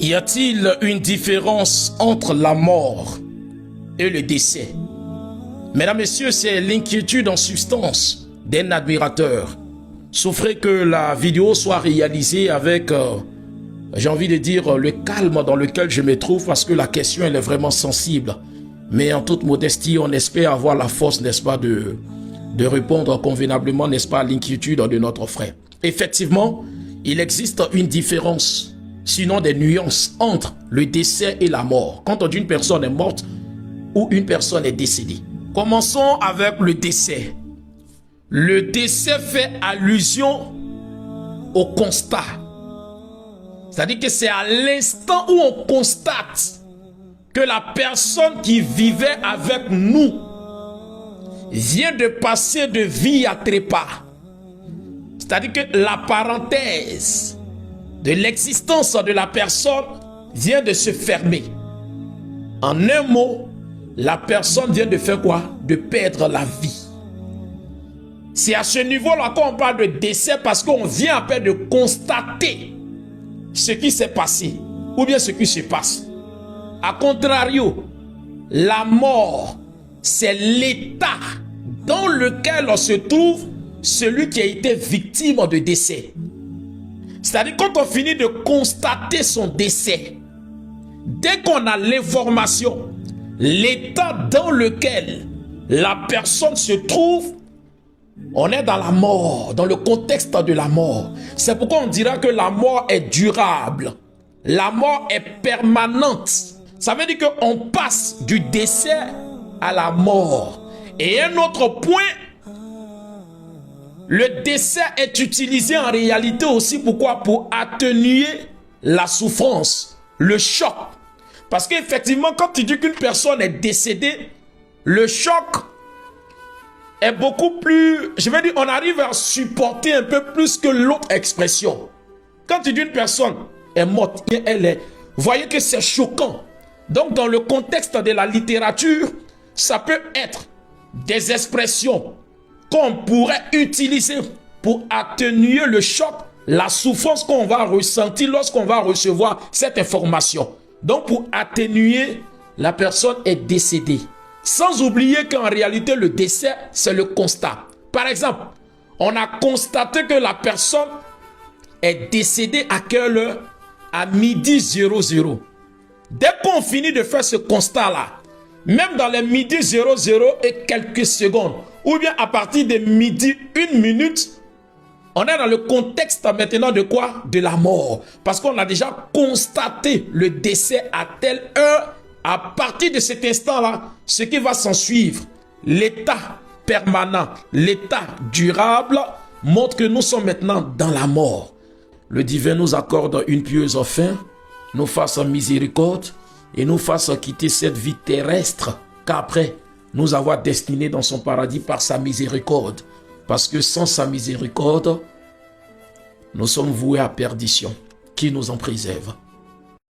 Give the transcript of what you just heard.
Y a-t-il une différence entre la mort et le décès? Mesdames, Messieurs, c'est l'inquiétude en substance d'un admirateur. Souffrez que la vidéo soit réalisée avec, j'ai envie de dire, le calme dans lequel je me trouve parce que la question, elle est vraiment sensible. Mais en toute modestie, on espère avoir la force, n'est-ce pas, de répondre convenablement, n'est-ce pas, à l'inquiétude de notre frère. Effectivement, il existe une différence, sinon des nuances, entre le décès et la mort. Quand on dit une personne est morte ou une personne est décédée. Commençons avec le décès. Le décès fait allusion au constat. C'est-à-dire que c'est à l'instant où on constate que la personne qui vivait avec nous vient de passer de vie à trépas. C'est-à-dire que la parenthèse de l'existence de la personne vient de se fermer. En un mot, la personne vient de faire quoi? De perdre la vie. C'est à ce niveau-là qu'on parle de décès parce qu'on vient à peine de constater ce qui s'est passé ou bien ce qui se passe. A contrario, la mort, c'est l'état dans lequel on se trouve celui qui a été victime de décès. C'est-à-dire quand on finit de constater son décès, dès qu'on a l'information, l'état dans lequel la personne se trouve, on est dans la mort, dans le contexte de la mort. C'est pourquoi on dira que la mort est durable. La mort est permanente. Ça veut dire qu'on passe du décès à la mort. Et un autre point, le décès est utilisé en réalité aussi pourquoi? Pour atténuer la souffrance, le choc. Parce qu'effectivement, quand tu dis qu'une personne est décédée, le choc est beaucoup plus, je vais dire, on arrive à supporter un peu plus que l'autre expression. Quand tu dis une personne est morte, elle est, vous voyez que c'est choquant. Donc dans le contexte de la littérature, ça peut être des expressions qu'on pourrait utiliser pour atténuer le choc, la souffrance qu'on va ressentir lorsqu'on va recevoir cette information. Donc pour atténuer, la personne est décédée. Sans oublier qu'en réalité, le décès, c'est le constat. Par exemple, on a constaté que la personne est décédée à quelle heure? À midi 00. Dès qu'on finit de faire ce constat-là, même dans les midi 00 et quelques secondes, ou bien à partir de midi 1 minute, on est dans le contexte maintenant de quoi? De la mort. Parce qu'on a déjà constaté le décès à telle heure. À partir de cet instant-là, ce qui va s'en suivre, l'état permanent, l'état durable, montre que nous sommes maintenant dans la mort. Le divin nous accorde une pieuse fin, nous fasse miséricorde et nous fasse quitter cette vie terrestre qu'après nous avoir destiné dans son paradis par sa miséricorde. Parce que sans sa miséricorde, nous sommes voués à perdition. Qui nous en préserve?